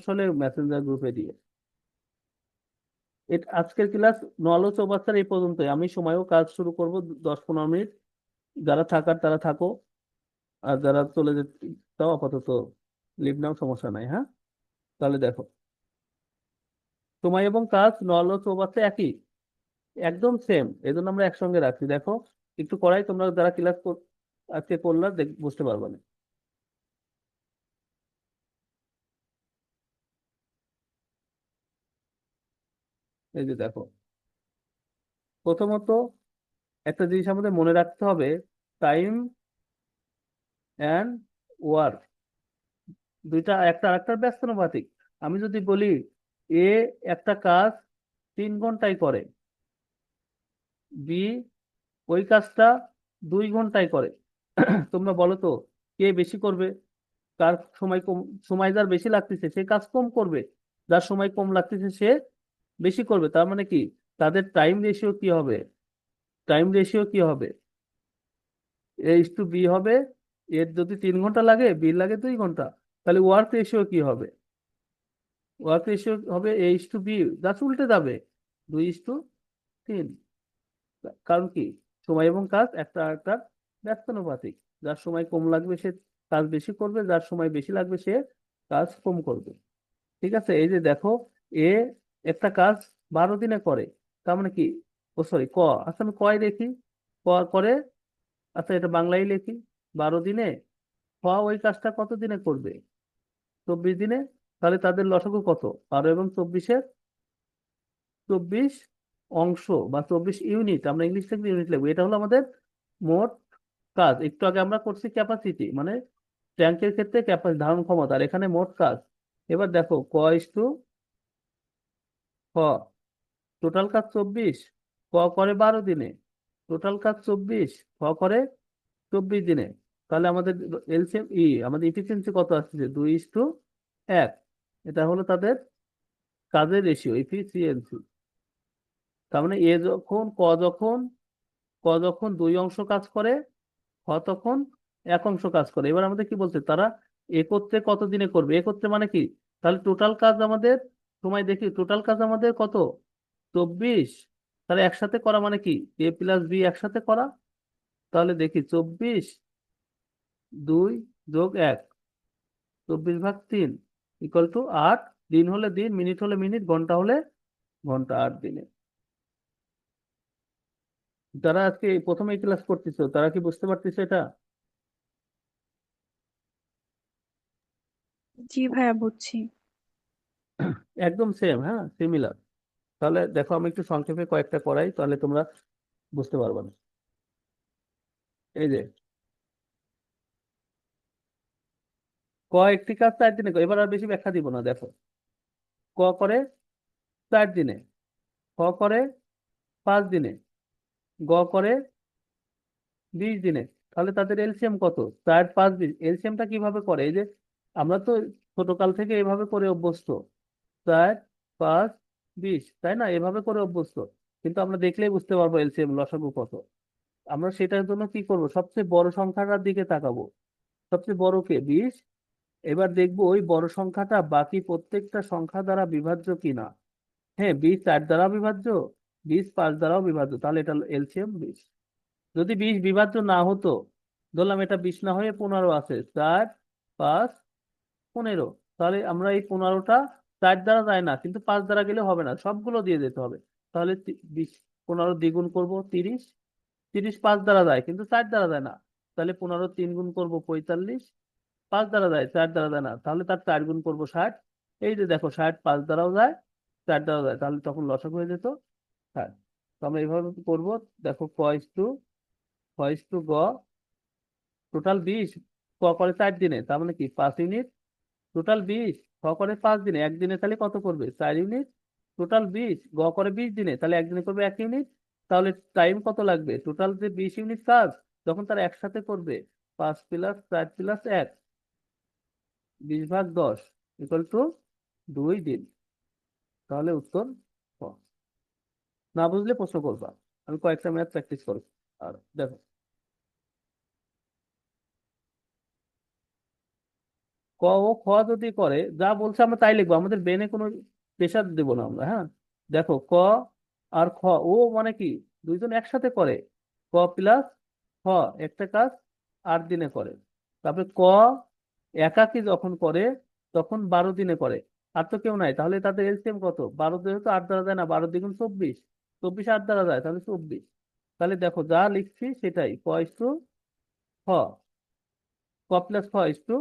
আসলে মেসেঞ্জার গ্রুপে দিয়ে। আজকের ক্লাস নলো চৌবাচ্চার এই পর্যন্তই। আমি সময়ও কাজ শুরু করব 10-15 মিনিট। যারা থাকার তারা থাকো, আর যারা চলে যেতে তাও আপাতত লিভ নাও, সমস্যা নাই। হ্যাঁ, তাহলে দেখো, সময় এবং কাজ নলো চৌবাচ্চা একই, একদম সেম, এই জন্য আমরা একসঙ্গে রাখছি। দেখো একটু করাই, তোমরা যারা ক্লাস আজকে করলা বুঝতে পারবে না। এই যে দেখো, প্রথমত একটা জিনিস আমাদের মনে রাখতে হবে, টাইম অ্যান্ড ওয়ার্ক দুইটা একটা আরেকটার ব্যস্তানুপাতিক। আমি যদি বলি এ একটা কাজ 3 ঘন্টায় করে, বি ওই কাজটা 2 ঘন্টায় করে, তোমরা বলো তো কে বেশি করবে? কার সময় কম? সময় যার বেশি লাগতেছে সে কাজ কম করবে, যার সময় কম লাগতেছে সে বেশি করবে। তার মানে কি, তাদের টাইম রেশিও কি হবে? টাইম রেশিও কি হবে? এ ইস টু বি হবে। এর যদি 3 ঘন্টা লাগে, বি লাগে 2 ঘন্টা, তাহলে ওয়ার্ক রেশিও কি হবে? ওয়ার্ক রেশিও হবে এ ইস টু বি, জাস্ট উল্টে যাবে, 2:3। কারণ কি, সময় এবং কাজ একটা একটা ব্যস্তানুপাতিক। যার সময় কম লাগবে সে কাজ বেশি করবে, যার সময় বেশি লাগবে সে কাজ কম করবে। ঠিক আছে, এই যে দেখো, এ একটা কাজ 12 দিনে করে, তার মানে কি, ও সরি ক, আচ্ছা আমি কয় দেখি, ক করে, আচ্ছা এটা বাংলায় লিখি, 12 দিনে। খ ওই কাজটা কত দিনে করবে? 24 দিনে। তাহলে তাদের লসাগু কত? 12 এবং 24-এর 24 অংশ বা 24 ইউনিট, আমরা ইংলিশ থেকে ইউনিট লিখবো। এটা হলো আমাদের মোট কাজ। একটু আগে আমরা করছি ক্যাপাসিটি, মানে ট্যাঙ্কের ক্ষেত্রে ক্যাপাসিটি ধারণ ক্ষমতা, আর এখানে মোট কাজ। এবার দেখো ক ইস টু খ, টোটাল কাজ 24, ক করে 12 দিনে, টোটাল কাজ 24, খ করে 24 দিনে। তাহলে আমাদের এলসিএম আমাদের ইফিসিয়েন্সি কত আসছে? 2:1। এটা হলো তাদের কাজের রেশিও, ইফিসিয়েন্সি। তার মানে ক যখন 2 অংশ কাজ করে, খ তখন 1 অংশ কাজ করে। এবার আমাদের কি বলছে, তারা একত্রে কত দিনে করবে? একত্রে মানে কি, তাহলে টোটাল কাজ আমাদের, সময় দেখি, টোটাল কাজ আমাদের কত? 24। তাহলে একসাথে করা মানে কি, এ প্লাস বি একসাথে করা। তাহলে দেখি 24, 2 যোগ 1, 24/3 ইকুয়াল টু 8। দিন হলে দিন, মিনিট হলে মিনিট, ঘন্টা হলে ঘন্টা, 8 দিনে। যারা আজকে প্রথমে ক্লাস করতেছো তারা কি বুঝতে পারতেছো এটা? জি ভাইয়া, বুঝছি। একদম সেম, হ্যাঁ সিমিলার। তাহলে দেখো আমি একটু সংক্ষেপে কয়েকটা করাই, তাহলে তোমরা বুঝতে পারবে না। এই যে ক একটি কাজ 4 দিনে করে, এবার আর বেশি ব্যাখ্যা দিব না। দেখো, ক করে 4 দিনে, খ করে 5 দিনে, গ করে 20 দিনে। তাহলে তাদের এলসিএম কত? 4, 5, 20। এলসিএমটা কিভাবে করে, এই যে আমরা তো ছোটকাল থেকে এভাবে করে অভ্যস্ত, 4, 5, 20, তাই না? এভাবে করে অভ্যস্ত, কিন্তু আমরা দেখলেই বুঝতে পারবো এলসিএম লসাগু কত। আমরা সেটার জন্য কি করব, সবচেয়ে বড় সংখ্যাটার দিকে তাকাবো। সবচেয়ে বড় কে? 20। এবার দেখবো ওই বড় সংখ্যাটা বাকি প্রত্যেকটা সংখ্যা দ্বারা বিভাজ্য কিনা। হ্যাঁ, 20 4 দ্বারা বিভাজ্য, 20 5 দ্বারাও বিভাজ্য, তাহলে এটা এলসিএম 20। যদি 20 বিভাজ্য না হতো, ধরলাম এটা 20 না হয়ে 15 আছে, 4, 5, 15, তাহলে আমরা এই 15টা 4 দ্বারা যায় না, কিন্তু 5 দ্বারা গেলে হবে না, সবগুলো দিয়ে যেতে হবে। তাহলে 20, 15 দ্বিগুণ করবো 30, 30 5 দ্বারা যায় কিন্তু 4 দ্বারা যায় না, তাহলে 15 3 গুণ করবো 45, 5 দ্বারা যায় 4 দ্বারা যায় না, তাহলে তার 4 গুণ করবো 60। এই যে দেখো 60 5 দ্বারাও যায়, 4 দ্বারাও যায়, তাহলে তখন লসাগু হয়ে যেত 60। তো আমরা এইভাবে করবো। দেখো ক ইস টু গ, টোটাল 20, ক করে 4 দিনে, তার মানে কি 5 ইউনিট, টোটাল 20, খ করে 5 দিনে, একদিনে তাহলে কত করবে? 4 ইউনিট, টোটাল 20, গ করে 20 দিনে, তাহলে একদিনে করবে 1 ইউনিট। তাহলে টাইম কত লাগবে? টোটাল যে 20 ইউনিট কাজ, যখন তারা একসাথে করবে, 5 + 4 + 1, 20/10 ইকুয়াল টু 2 দিন। তাহলে উত্তর ক। না বুঝলে প্রশ্ন করবা, আমি কয়েকটা ম্যাথ প্র্যাকটিস করবো। আর দেখো, ক ও খ যদি করে, যা বলছে আমরা তাই লিখবো, আমাদের ব্রেনে কোনো প্রেশার দেবো না আমরা। হ্যাঁ, দেখো ক আর খ, ও মানে কি, দুইজন একসাথে করে। ক প্লাস খ একটা কাজ 8 দিনে করে। তারপরে ক একাকী যখন করে তখন 12 দিনে করে। আর তো কেউ নাই, তাহলে তাদের এলসিএম কত? 12 যেহেতু 8 দ্বারা যায় না, 12 দ্বিগুণ 24, 24 8 দ্বারা যায়, তাহলে 24। তাহলে দেখো যা লিখছি সেটাই, ক ইস টু খ, ক প্লাস খ ইস টু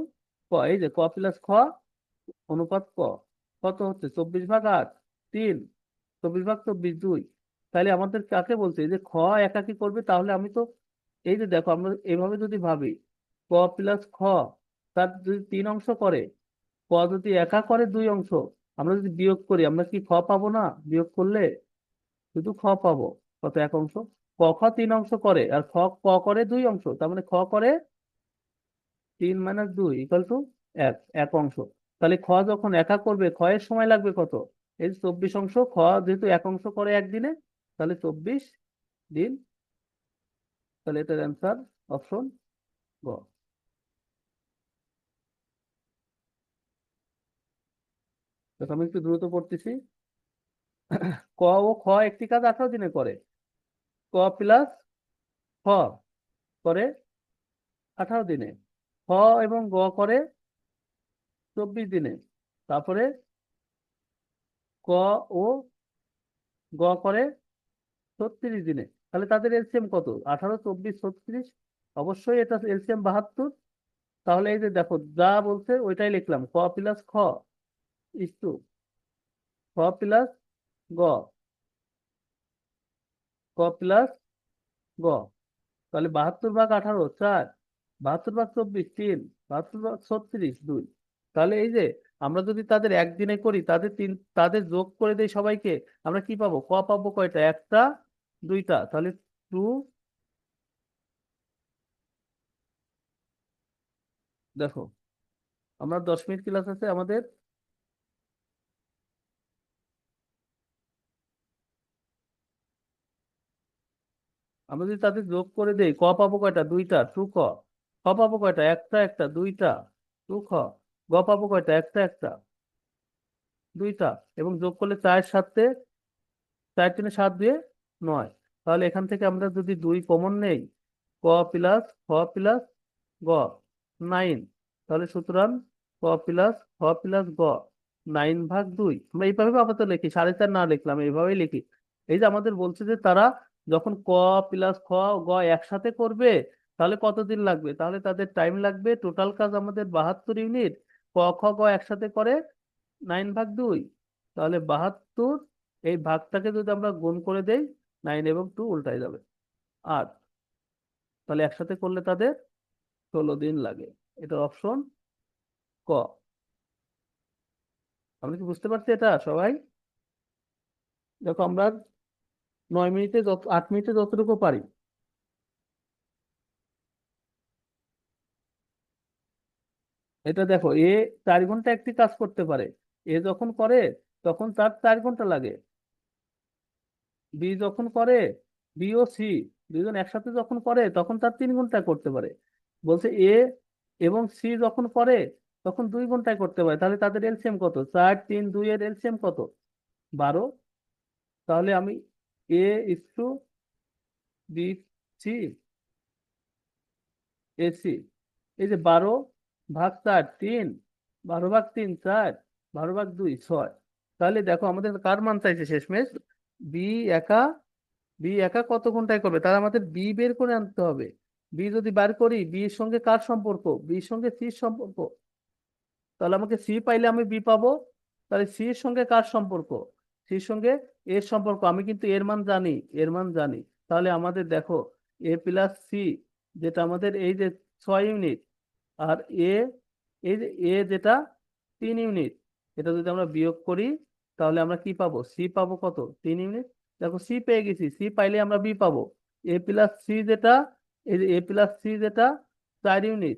ক। এই যে ক প্লাস খ অনুপাত ক কত হচ্ছে? 24/8, 3, 24/24, 2। তাহলে আমাদের কাকে বলছে? এই যে খ একাকি করবে, তাহলে আমি তো, এই যে দেখো আমরা এভাবে যদি ভাবি, ক প্লাস খ, তার যদি 3 অংশ করে, ক যদি একা করে 2 অংশ, আমরা যদি বিয়োগ করি আমরা কি খ পাবো না? বিয়োগ করলে শুধু খ পাবো। কত? 1 অংশ। ক খ 3 অংশ করে, আর ক করে 2 অংশ, তার মানে খ করে 3 - 2 ইকুয়াল টু 1 অংশ। তাহলে খ যখন একা করবে, খ এর সময় লাগবে কত? এই যে 24 অংশ, খ যেহেতু 1 অংশ করে একদিনে, তাহলে 24 দিন। তাহলে এটার অ্যান্সার অপশন গ। তো আমি একটু দ্রুত করতেছি। ক ও খ একটি কাজ 18 দিনে করে। ক প্লাস খ করে 18 দিনে। খ এবং গ করে 24 দিনে। তারপরে ক ও গ করে 36 দিনে। তাহলে তাদের এলসিএম কত? 18, 24, 36। অবশ্যই এটা এলসিএম 72। তাহলে এই যে দেখো যা বলছে ওইটাই লিখলাম, ক প্লাস খ ইস টু খ প্লাস গ, ক প্লাস গ। তাহলে 72/18 4, 72/24 3, 72/36 2। তাহলে এই যে আমরা যদি তাদের একদিনে করি, তাদের যোগ করে দেই সবাইকে, আমরা কি পাবো? ক পাবো কয়টা? একটা, দুইটা। তাহলে 2। দেখো আমরা 10 মিনিট ক্লাস আছে আমাদের। আমরা যদি তাদের যোগ করে দেই, ক পাবো কয়টা? দুইটা, টু ক। খ পাবো কয়টা? একটা একটা, দুইটা, টু খ। গ পাবো কয়টা? একটা একটা, দুইটা। এবং যোগ করলে 4 7 4 3 7 দিয়ে 9। তাহলে এখান থেকে আমরা যদি 2 কমন নেই, ক প্লাস খ প্লাস গ 9। তাহলে সুতরাং ক প্লাস খ প্লাস গ 9/2। আমরা এইভাবে আপাতত লিখি, 4.5 না লিখলাম, এইভাবেই লিখি। এই যে আমাদের বলছে যে তারা যখন ক প্লাস খ গ একসাথে করবে, তাহলে কতদিন লাগবে? তাহলে তাদের টাইম লাগবে, টোটাল কাজ আমাদের 72 ইউনিট। ক খ গ একসাথে করে 9/2। তাহলে 72, এই ভাগটাকে যদি আমরা গুণ করে দেই, 9 এবং 2 উল্টায় যাবে 8। তাহলে একসাথে করলে তাদের 16 দিন লাগে। এটা অপশন ক। আমরা কি বুঝতে পারছি এটা সবাই? দেখো আমরা 9 মিনিটে, 8 মিনিটে যতটুকু পারি। এটা দেখো, 4 ঘন্টা একটি কাজ করতে পারে। যখন করে তখন তার 4 ঘন্টা লাগে। বি যখন করে, বি ও সি দুজন একসাথে যখন করে তখন তার 3 ঘন্টায় করতে পারে। বলছে এবং সি যখন করে তখন 2 ঘন্টায় করতে পারে। তাহলে তাদের এলসিএম কত? 4 3 2 এর এলসিএম কত? 12। তাহলে আমি এ is to B C AC, এই যে 12/4 3, 12/3 4, 12/2 6। তাহলে দেখো আমাদের কার মান চাইছে শেষমেশ? বি একা। বি একা কত ঘন্টায় করবে, তাহলে আমাদের বি বের করে আনতে হবে। বি যদি বার করি, বি এর সঙ্গে কার সম্পর্ক? বির সঙ্গে সির সম্পর্ক। তাহলে আমাকে সি পাইলে আমি বি পাবো। তাহলে সি এর সঙ্গে কার সম্পর্ক? সির সঙ্গে এর সম্পর্ক। আমি কিন্তু এর মান জানি, এর মান জানি। তাহলে আমাদের দেখো এ প্লাস সি, যেটা আমাদের এই যে 6 ইউনিট, আর এ, এই যে যেটা 3 ইউনিট, এটা যদি আমরা বিয়োগ করি, তাহলে আমরা কি পাবো? সি পাবো কত? 3 ইউনিট। দেখো সি পেয়ে গেছি, সি পাইলে আমরা বি পাবো। এ প্লাস সি যেটা, এই যে এ প্লাস সি যেটা 4 ইউনিট,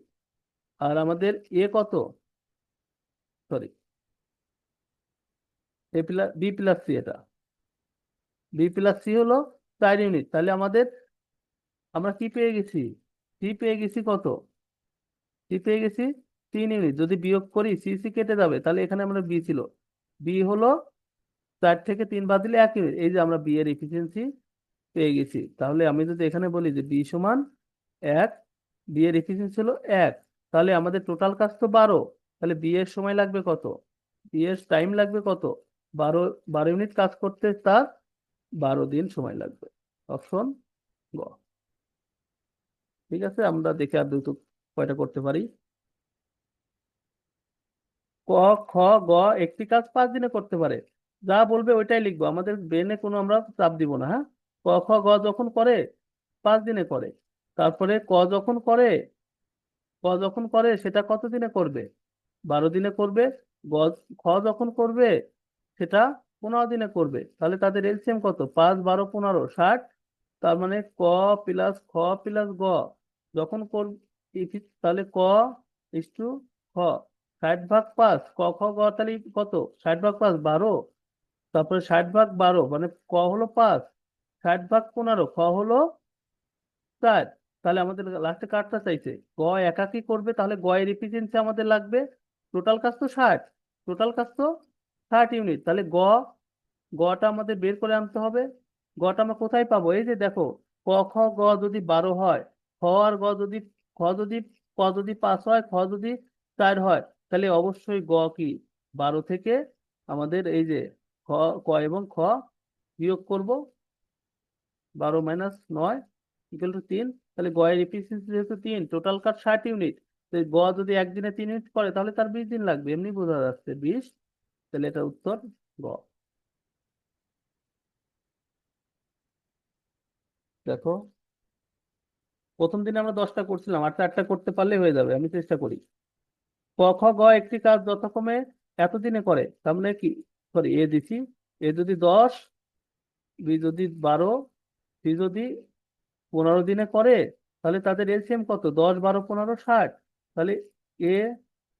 আর আমাদের এ কত? সরি, বি প্লাস সি, এটা বি প্লাস সি হলো 4 ইউনিট। তাহলে আমাদের, আমরা কি পেয়ে গেছি? সি পেয়ে গেছি কত? সি পেয়ে গেছি 3 ইউনিট। যদি বিয়োগ করি সিসি কেটে যাবে, তাহলে এখানে আমরা বি ছিল, বি হলো 4 থেকে 3 বাদ দিলে 1 ইউনিট। এই যে আমরা বি এর এফিসিয়েন্সি পেয়ে গেছি। তাহলে আমি যদি এখানে বলি যে বি সমান 1, বি এর এফিসিয়েন্সি হলো 1, তাহলে আমাদের টোটাল কাজ তো 12, তাহলে বি এর সময় লাগবে কত, বি এর টাইম লাগবে কত, 12, 12 ইউনিট কাজ করতে তার 12 দিন সময় লাগবে। অপশন গ। ঠিক আছে, আমরা দেখে আর দ্রুত কয়টা করতে পারি। ক, খ, গ একটি কাজ 5 দিনে করতে পারে। যা বলবে ওইটাই লিখবো, আমাদের ব্রেনে কোনো আমরা চাপ দিব না। হ্যাঁ, ক, খ, গ যখন করে 5 দিনে করে। তারপরে ক যখন করে সেটা কত দিনে করবে, 12 দিনে করবে। গ, খ যখন করবে সেটা 15 দিনে করবে। তাহলে তাদের এলসিএম কত, 5, 12, 15, 60। তার মানে ক প্লাস খ প্লাস গ যখন করবে, তাহলে ক ইস টু খ, 60/5, ক খ গ তাহলে কত, 60/5 12। তারপরে 60/12 মানে ক হলো 5, 60/15 খ হলো 4। তাহলে আমাদের লাস্টে কাটটা চাইছে, গ একাকি করবে, তাহলে গ এর এফিসিয়েন্সি আমাদের লাগবে, টোটাল কাজ তো 60, টোটাল কাজ তো 60 ইউনিট। তাহলে গটা আমাদের বের করে আনতে হবে। গটা আমরা কোথায় পাবো, এই যে দেখো, ক খ গ যদি 12 হয়, খ আর গ যদি, খ যদি, ক যদি 5 হয়, খ যদি 4 হয়, তাহলে অবশ্যই গ কি 12 থেকে আমাদের এই যে খ, ক এবং খ বিয়োগ করব, 12 - 9 ইকুয়াল টু 3। তাহলে গ এর এফিসিয়েন্সি যেহেতু 3, টোটাল কাজ 60 ইউনিট, তো গ যদি একদিনে 3 ইউনিট করে তাহলে তার 20 দিন লাগবে, এমনি বোঝা যাচ্ছে 20। তাহলে এটা উত্তর গ। দেখো, প্রথম দিনে আমরা 10টা করছিলাম, আর 4টা করতে পারলে হয়ে যাবে, আমি চেষ্টা করি। ক, খ, গ একটি কাজ যথাক্রমে এতদিনে করে, তার মানে কি, সরি এ দিছি, এ যদি 10, বি যদি 12, সি যদি 15 দিনে করে, তাহলে তাদের এলসিএম কত, 10, 12, 15, 60। তাহলে এ,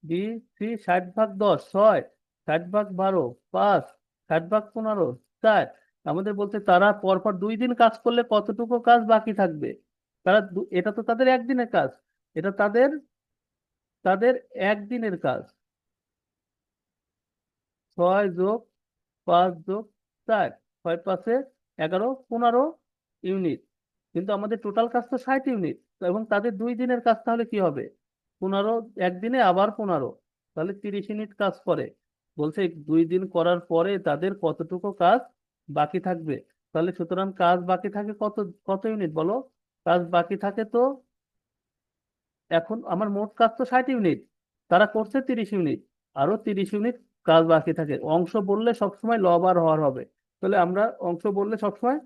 বি, সি 60/10 6, 60/12 5, 60/15 4। আমাদের বলতে তারা পরপর 2 দিন কাজ করলে কতটুকু কাজ বাকি থাকবে। তারা এটা তো তাদের একদিনের কাজ, এটা তাদের তাদের একদিনের কাজ। 6+5+4, 6 × 5 = 11, 15 ইউনিট। কিন্তু আমাদের টোটাল কাজ তো 60 ইউনিট, এবং তাদের 2 দিনের কাজ, তাহলে কি হবে, 15 একদিনে আবার 15, তাহলে 30 ইউনিট কাজ করে। বলছে 2 দিন করার পরে তাদের কতটুকু কাজ বাকি থাকবে। তাহলে সুতরাং কাজ বাকি থাকে কত, কত ইউনিট বলো, কাজ বাকি থাকে তো, এখন আমার মোট কাজ তো 60 ইউনিট, তারা করছে 30 ইউনিট, আরো 30 ইউনিট কাজ বাকি থাকে। অংশ বললে সবসময় লব আর হর হবে, তাহলে আমরা অংশ বললে সবসময়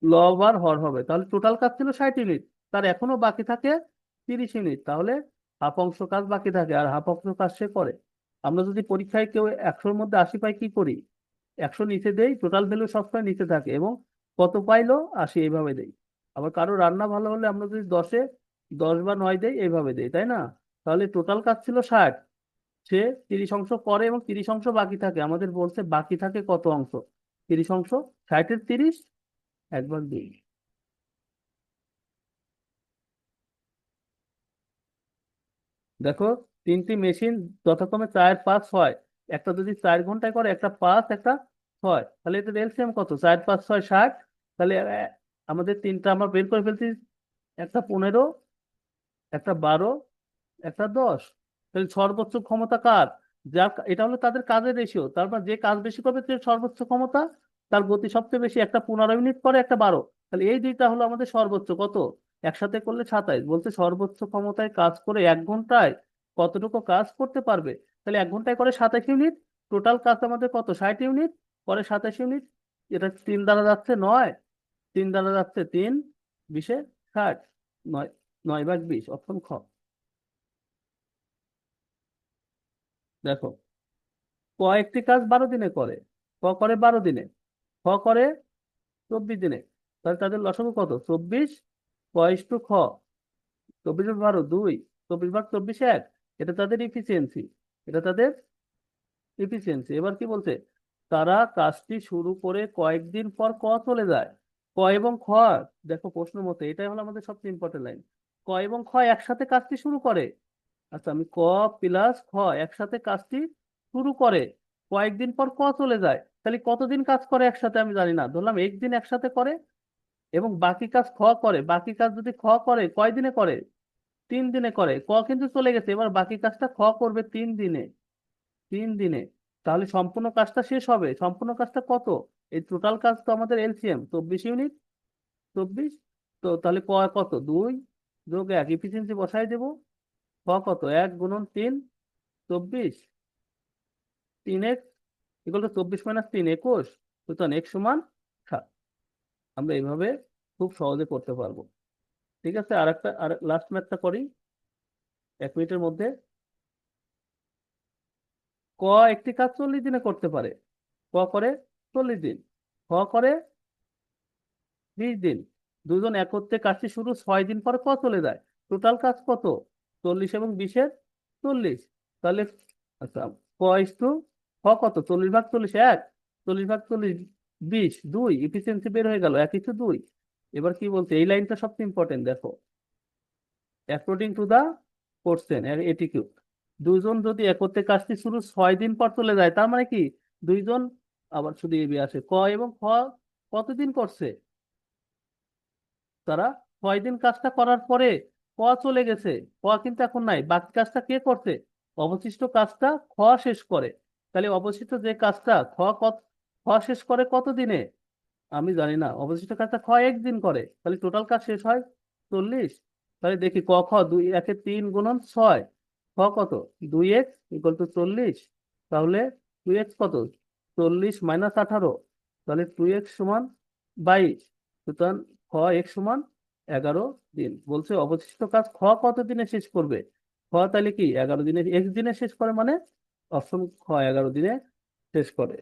লব আর হর হবে। তাহলে টোটাল কাজ ছিল 60 ইউনিট, তার এখনো বাকি থাকে 30 ইউনিট, তাহলে হাফ অংশ কাজ বাকি থাকে, আর হাফ অংশ কাজ সে করে। আমরা যদি পরীক্ষায় কেউ 100-র মধ্যে 80 পাই, কি করি, 100 নিচে দেই, টোটাল ভ্যালু সবসময় নিচে থাকে, এবং কত পাইলো 80 এইভাবে দেই। আবার কারো রান্না ভালো হলে আমরা যদি 10-এ 10 বা 9 দেই, এইভাবে দেই, তাই না। তাহলে টোটাল কাজ ছিল 60, সে 30 অংশ করে এবং 30 অংশ বাকি থাকে। আমাদের বলছে বাকি থাকে কত অংশ, 30 অংশ, 60-এর 30, 1/2। দেখো, 3টি মেশিন যথাক্রমে 4, 5, 6, একটা যদি 4 ঘন্টায় করে, একটা 5, একটা 6, তাহলে এটা এলসিএম কত, 4, 5, 6, 60। তাহলে আমাদের তিনটা আমরা বের করে ফেলছি, একটা 15, একটা 12, একটা 10। তাহলে সর্বোচ্চ ক্ষমতা কার, যার এটা হলো তাদের কাজের রেশিও, তারপর যে কাজ বেশি করবে সে সর্বোচ্চ ক্ষমতা, তার গতি সবচেয়ে বেশি, একটা 15 ইউনিট করে, একটা 12। তাহলে এই দুইটা হলো আমাদের সর্বোচ্চ কত, একসাথে করলে 27। বলছে সর্বোচ্চ ক্ষমতায় কাজ করে 1 ঘন্টায় কতটুকু কাজ করতে পারবে। তাহলে 1 ঘন্টায় করে 27 ইউনিট, টোটাল কাজ আমাদের কত, 60 ইউনিট করে 27 ইউনিট। এটা 3 দ্বারা যাচ্ছে 9, 3 দ্বারা যাচ্ছে 3, 20-এ 60, 9, 9/20, অপশন খ। দেখো, একটি কাজ 12 দিনে করে, ক করে 12 দিনে, খ করে 24 দিনে, তাহলে তাদের লসাগু কত, 24, ক ইস টু খ, 24/12 2, 24/24 1। এটা তাদের ইফিসিয়েন্সি, এটা তাদের ইফিসিয়েন্সি। এবার কি বলছে, তারা কাজটি শুরু করে কয়েকদিন পর ক চলে যায়। ক এবং খ, দেখো প্রশ্ন মতে এটাই হলো আমাদের সবচেয়ে ইম্পর্টেন্ট লাইন, ক এবং খ একসাথে কাজটি শুরু করে, আচ্ছা, আমি ক প্লাস খ একসাথে কাজটি শুরু করে কয়েকদিন পর ক চলে যায়, তাহলে কতদিন কাজ করে একসাথে আমি জানি না, ধরলাম একদিন একসাথে করে, এবং বাকি কাজ খ করে, বাকি কাজ যদি খ করে কয়দিনে করে, 3 দিনে করে, ক কিন্তু চলে গেছে, এবার বাকি কাজটা খ করবে 3 দিনে, 3 দিনে, তাহলে সম্পূর্ণ কাজটা শেষ হবে, সম্পূর্ণ কাজটা কত, এই টোটাল কাজ তো আমাদের এলসিএম 24 ইউনিট, 24, তো তাহলে ক কত, 2 যোগ 1, ইফিসিয়েন্সি বসাই দেবো, ক কত, 1 গুণন 3, 24, 3x ইকুয়াল টু 24 - 3, 21, সুতরাং x সমান 7। আমরা এইভাবে খুব সহজে করতে পারবো। ঠিক আছে, আর লাস্ট ম্যাথটা করি 1 মিনিটের মধ্যে। ক একটি কাজ 40 দিনে করতে পারে, ক করে 40 দিন, খ করে 20 দিন, দুজন একত্রে কাজটি শুরু 6 দিন পর ক চলে যায়, টোটাল কাজ কত, 40 এবং 20-এর 40, তাহলে আচ্ছা, ক ইস টু খ কত, 40 ভাগ 40 1, 40 ভাগ 40 20, 2, ইফিসিয়েন্সি বের হয়ে গেল 1:2। এবার কি বলছে, এই লাইনটা সবচেয়ে ইম্পর্টেন্ট, দেখো, অ্যাকর্ডিং টু দা কোশ্চেন এটিকিউ, দুজন যদি একত্রে কাজটি শুরু 6 দিন পর চলে যায়, তার মানে কি দুইজন, আবার শুধু এবি আসে, ক এবং খ কতদিন করছে, তারা 6 দিন কাজটা করার পরে ক চলে গেছে, ক কিন্তু এখন নাই, বাকি কাজটা কে করছে, অবশিষ্ট কাজটা খ শেষ করে, তাহলে অবশিষ্ট যে কাজটা খ শেষ করে কত দিনে, আমি জানি না, অবশিষ্ট কাজটা খ একদিন করে, তাহলে টোটাল কাজ শেষ হয় 40, তাহলে দেখি ক খ 2 × 3 × 6, খ কত, 2x ইকুয়াল টু 40, তাহলে 2x কত, 40 - 18, তাহলে 2x সমান 22, সুতরাং খ x সমান 11 দিন, বলছে অবশিষ্ট কাজ খ কত দিনে শেষ করবে, খ তাহলে কি 11 দিনে, x দিনে শেষ করে, মানে অপশন খ 11 দিনে শেষ করে।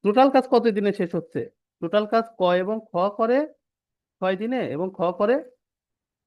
টোটাল কাজ কত দিনে শেষ হচ্ছে, টোটাল কাজ ক এবং খ করে 6 দিনে এবং খ করে